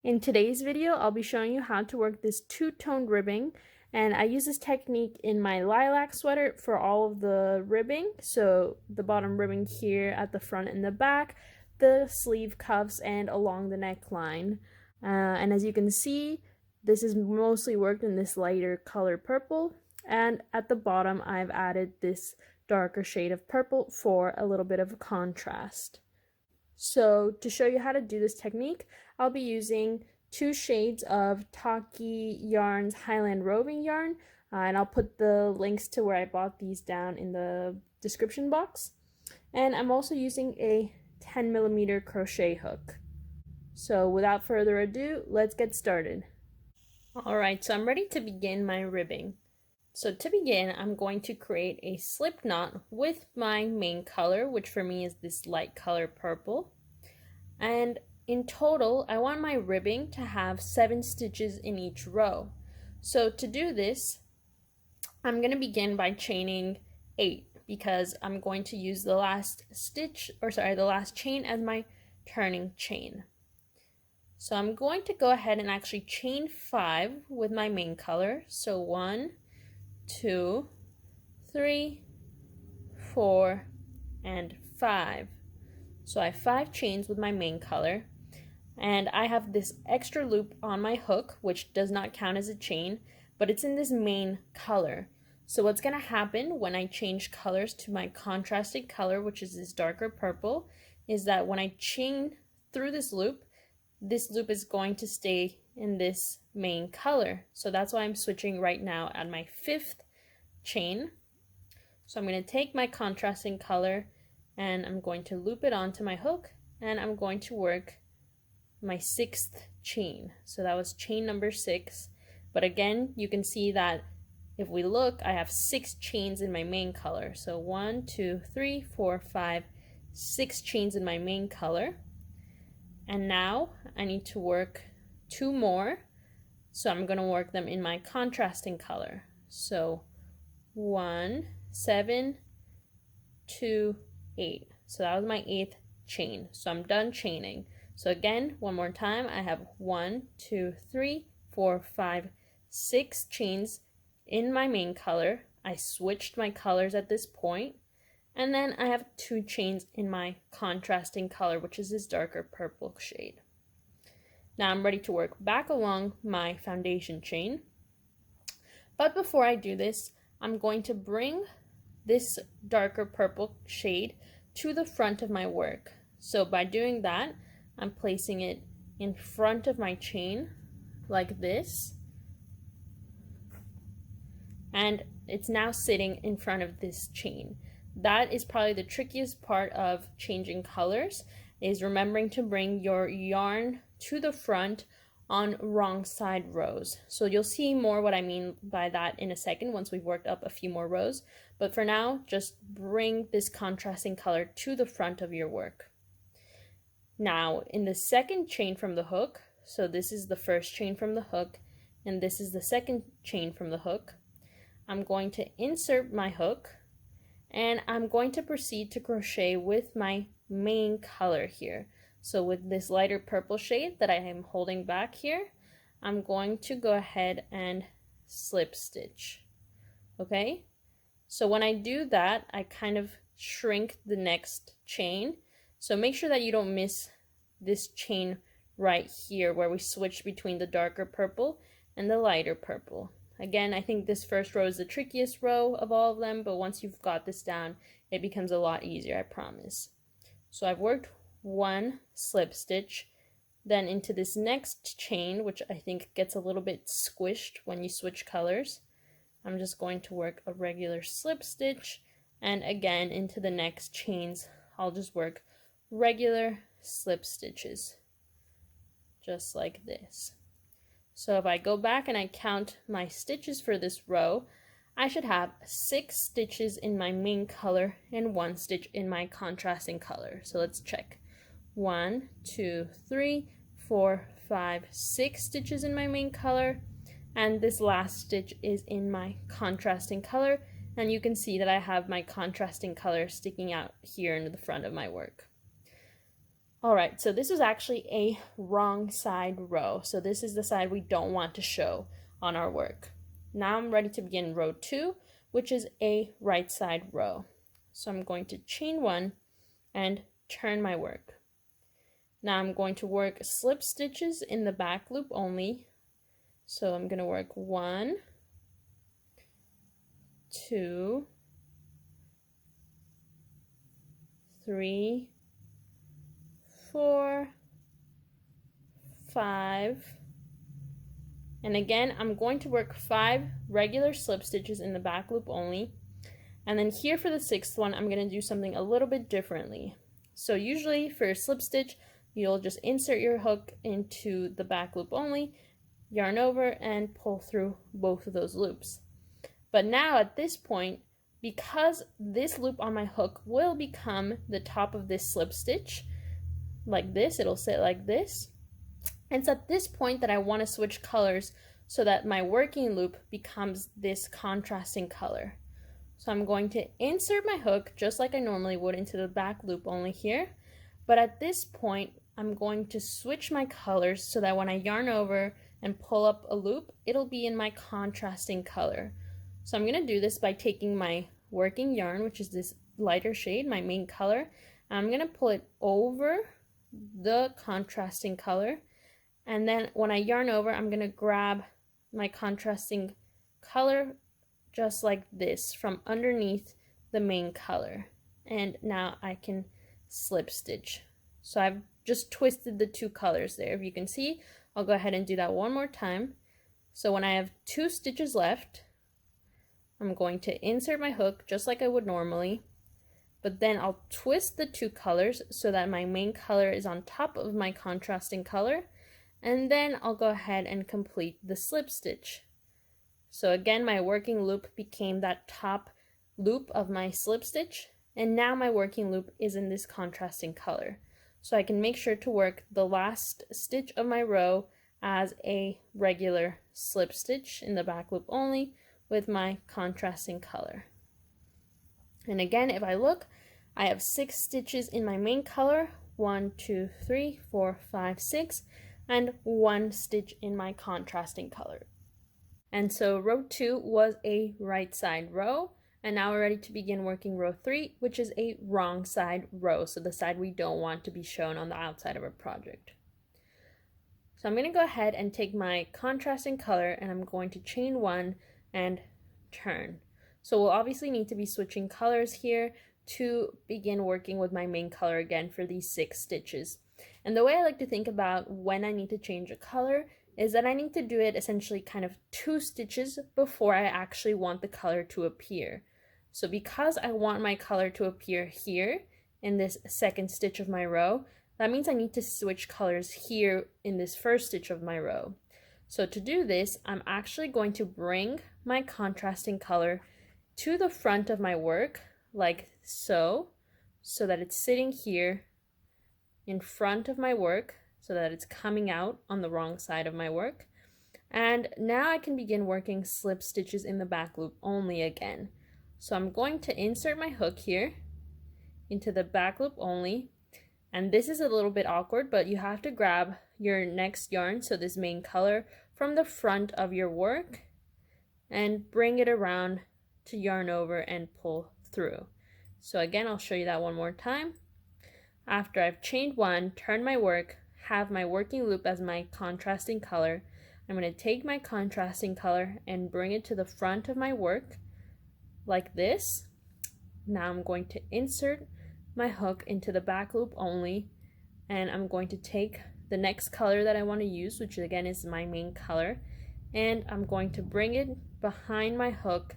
In today's video, I'll be showing you how to work this two-toned ribbing, and I use this technique in my lilac sweater for all of the ribbing. So the bottom ribbing here at the front and the back, the sleeve cuffs, and along the neckline. And as you can see, this is mostly worked in this lighter color purple, and at the bottom I've added this darker shade of purple for a little bit of a contrast. So to show you how to do this technique, I'll be using 2 shades of Taki Yarns Highland Roving yarn, and I'll put the links to where I bought these down in the description box. And I'm also using a 10mm crochet hook. So without further ado, let's get started. Alright, so I'm ready to begin my ribbing. So to begin, I'm going to create a slip knot with my main color, which for me is this light color purple. And in total, I want my ribbing to have 7 stitches in each row. So to do this, I'm going to begin by chaining 8 because I'm going to use the last chain as my turning chain. So I'm going to go ahead and actually chain 5 with my main color. So 1, 2, 3, 4, and 5. So I have 5 chains with my main color, and I have this extra loop on my hook, which does not count as a chain, but it's in this main color. So what's going to happen when I change colors to my contrasted color, which is this darker purple, is that when I chain through this loop is going to stay in this main color. So that's why I'm switching right now at my 5th chain. So I'm going to take my contrasting color and I'm going to loop it onto my hook, and I'm going to work my 6th chain. So that was chain number 6. But again, you can see that if we look, I have 6 chains in my main color. So 1, 2, 3, 4, 5, 6 chains in my main color. And now I need to work 2 more. So I'm going to work them in my contrasting color. So 1, 7, 2, 8. So that was my 8th chain. So I'm done chaining. So again, one more time, I have 1, 2, 3, 4, 5, 6 chains in my main color. I switched my colors at this point. And then I have 2 chains in my contrasting color, which is this darker purple shade. Now I'm ready to work back along my foundation chain. But before I do this, I'm going to bring this darker purple shade to the front of my work. So by doing that, I'm placing it in front of my chain like this. And it's now sitting in front of this chain. That is probably the trickiest part of changing colors, is remembering to bring your yarn to the front on wrong side rows. So you'll see more what I mean by that in a second once we've worked up a few more rows. But for now, just bring this contrasting color to the front of your work. Now, in the second chain from the hook, so this is the first chain from the hook, and this is the second chain from the hook, I'm going to insert my hook, and I'm going to proceed to crochet with my main color here. So with this lighter purple shade that I am holding back here, I'm going to go ahead and slip stitch. Okay? So when I do that, I kind of shrink the next chain. So make sure that you don't miss this chain right here where we switch between the darker purple and the lighter purple. Again, I think this first row is the trickiest row of all of them, but once you've got this down, it becomes a lot easier, I promise. So I've worked 1 slip stitch, then into this next chain, which I think gets a little bit squished when you switch colors. I'm just going to work a regular slip stitch, and again into the next chains, I'll just work regular slip stitches, just like this. So if I go back and I count my stitches for this row, I should have 6 stitches in my main color and 1 stitch in my contrasting color. So let's check. 1, 2, 3, 4, 5, 6 stitches in my main color, and this last stitch is in my contrasting color, and you can see that I have my contrasting color sticking out here into the front of my work. All right, so this is actually a wrong side row. So this is the side we don't want to show on our work. Now I'm ready to begin row 2, which is a right side row. So I'm going to chain 1 and turn my work. Now I'm going to work slip stitches in the back loop only. So I'm going to work 1, 2, 3, 4, 5, and again I'm going to work 5 regular slip stitches in the back loop only, and then here for the 6th one I'm going to do something a little bit differently. So usually for a slip stitch you'll just insert your hook into the back loop only, yarn over, and pull through both of those loops. But now at this point, because this loop on my hook will become the top of this slip stitch, like this, it'll sit like this. And it's at this point that I want to switch colors so that my working loop becomes this contrasting color. So I'm going to insert my hook just like I normally would into the back loop only here. But at this point, I'm going to switch my colors so that when I yarn over and pull up a loop, it'll be in my contrasting color. So I'm going to do this by taking my working yarn, which is this lighter shade, my main color, and I'm going to pull it over the contrasting color, and then when I yarn over I'm going to grab my contrasting color just like this from underneath the main color, and now I can slip stitch. So I've just twisted the 2 colors there. If you can see, I'll go ahead and do that one more time. So when I have 2 stitches left, I'm going to insert my hook just like I would normally, but then I'll twist the 2 colors so that my main color is on top of my contrasting color, and then I'll go ahead and complete the slip stitch. So again, my working loop became that top loop of my slip stitch, and now my working loop is in this contrasting color. So I can make sure to work the last stitch of my row as a regular slip stitch in the back loop only with my contrasting color. And again, if I look, I have 6 stitches in my main color, 1, 2, 3, 4, 5, 6, and 1 stitch in my contrasting color. And so row 2 was a right side row, and now we're ready to begin working row 3, which is a wrong side row, so the side we don't want to be shown on the outside of our project. So I'm going to go ahead and take my contrasting color and I'm going to chain 1 and turn. So we'll obviously need to be switching colors here to begin working with my main color again for these 6 stitches. And the way I like to think about when I need to change a color is that I need to do it essentially kind of 2 stitches before I actually want the color to appear. So because I want my color to appear here in this 2nd stitch of my row, that means I need to switch colors here in this 1st stitch of my row. So to do this, I'm actually going to bring my contrasting color to the front of my work like so that it's sitting here in front of my work, so that it's coming out on the wrong side of my work. And now I can begin working slip stitches in the back loop only again. So I'm going to insert my hook here into the back loop only, and this is a little bit awkward, but you have to grab your next yarn, so this main color, from the front of your work and bring it around to yarn over and pull through. So again, I'll show you that one more time. After I've chained 1, turn my work, have my working loop as my contrasting color, I'm going to take my contrasting color and bring it to the front of my work like this. Now I'm going to insert my hook into the back loop only, and I'm going to take the next color that I want to use, which again is my main color, and I'm going to bring it behind my hook,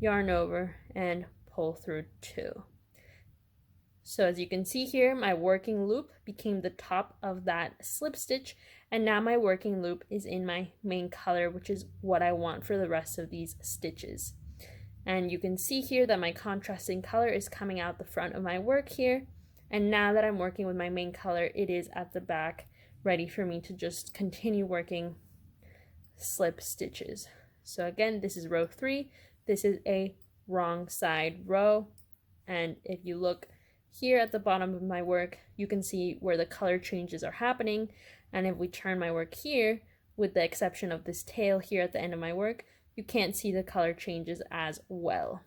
yarn over, and pull through 2. So as you can see here, my working loop became the top of that slip stitch, and now my working loop is in my main color, which is what I want for the rest of these stitches. And you can see here that my contrasting color is coming out the front of my work here, and now that I'm working with my main color, it is at the back, ready for me to just continue working slip stitches. So again, this is row 3. This is a wrong side row, and if you look here at the bottom of my work, you can see where the color changes are happening. And if we turn my work here, with the exception of this tail here at the end of my work, you can't see the color changes as well.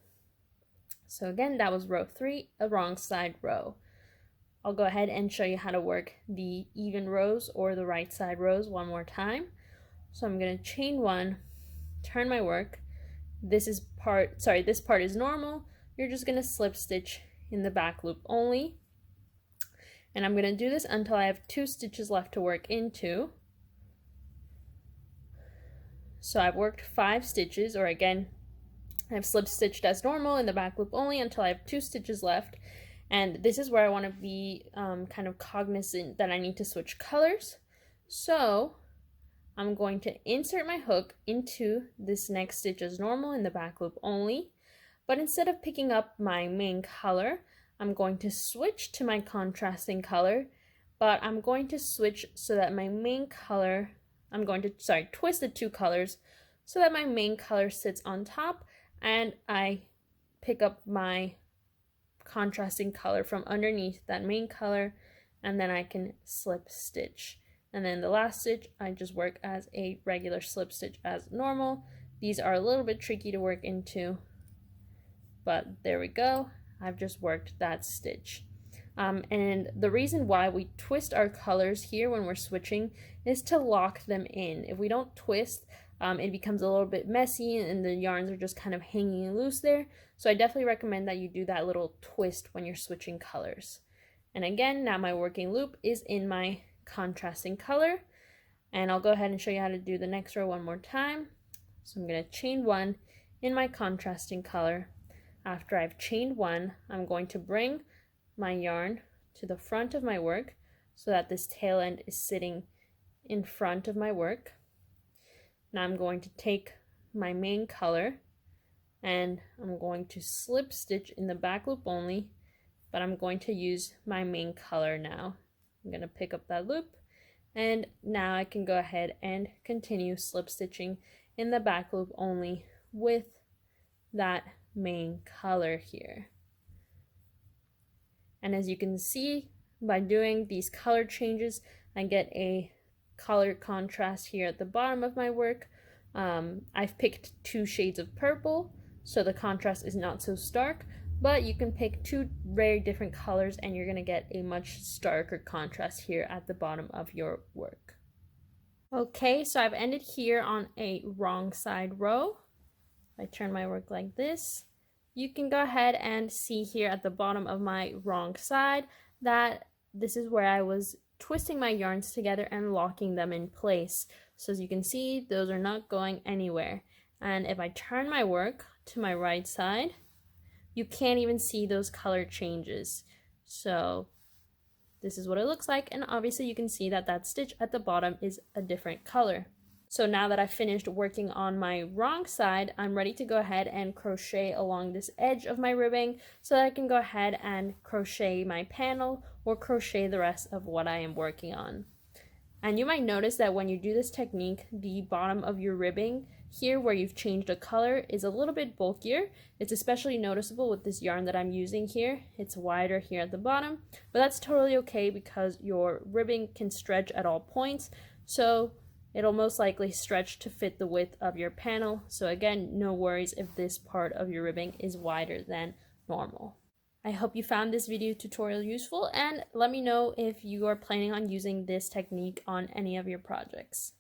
So again, that was row 3, a wrong side row. I'll go ahead and show you how to work the even rows or the right side rows one more time. So I'm going to chain 1, turn my work. This part is normal. You're just going to slip stitch in the back loop only. And I'm going to do this until I have 2 stitches left to work into. So I've worked 5 stitches, or again, I've slip stitched as normal in the back loop only until I have 2 stitches left. And this is where I want to be kind of cognizant that I need to switch colors. So I'm going to insert my hook into this next stitch as normal in the back loop only. But instead of picking up my main color, I'm going to switch to my contrasting color, but I'm going to switch so that my main color, twist the 2 colors so that my main color sits on top and I pick up my contrasting color from underneath that main color, and then I can slip stitch. And then the last stitch, I just work as a regular slip stitch as normal. These are a little bit tricky to work into, but there we go. I've just worked that stitch. And the reason why we twist our colors here when we're switching is to lock them in. If we don't twist, it becomes a little bit messy and the yarns are just kind of hanging loose there. So I definitely recommend that you do that little twist when you're switching colors. And again, now my working loop is in my contrasting color. And I'll go ahead and show you how to do the next row one more time. So I'm going to chain 1 in my contrasting color. After I've chained 1, I'm going to bring my yarn to the front of my work so that this tail end is sitting in front of my work. Now I'm going to take my main color and I'm going to slip stitch in the back loop only, but I'm going to use my main color now. I'm going to pick up that loop, and now I can go ahead and continue slip stitching in the back loop only with that main color here. And as you can see, by doing these color changes, I get a color contrast here at the bottom of my work. I've picked 2 shades of purple, so the contrast is not so stark, but you can pick 2 very different colors and you're going to get a much starker contrast here at the bottom of your work. Okay, so I've ended here on a wrong side row. I turn my work like this. You can go ahead and see here at the bottom of my wrong side that this is where I was twisting my yarns together and locking them in place. So as you can see, those are not going anywhere. And if I turn my work to my right side, you can't even see those color changes. So this is what it looks like, and obviously you can see that that stitch at the bottom is a different color. So now that I've finished working on my wrong side, I'm ready to go ahead and crochet along this edge of my ribbing so that I can go ahead and crochet my panel or crochet the rest of what I am working on. And you might notice that when you do this technique, the bottom of your ribbing here where you've changed a color is a little bit bulkier. It's especially noticeable with this yarn that I'm using here. It's wider here at the bottom, but that's totally okay because your ribbing can stretch at all points. So it'll most likely stretch to fit the width of your panel. So again, no worries if this part of your ribbing is wider than normal. I hope you found this video tutorial useful, and let me know if you are planning on using this technique on any of your projects.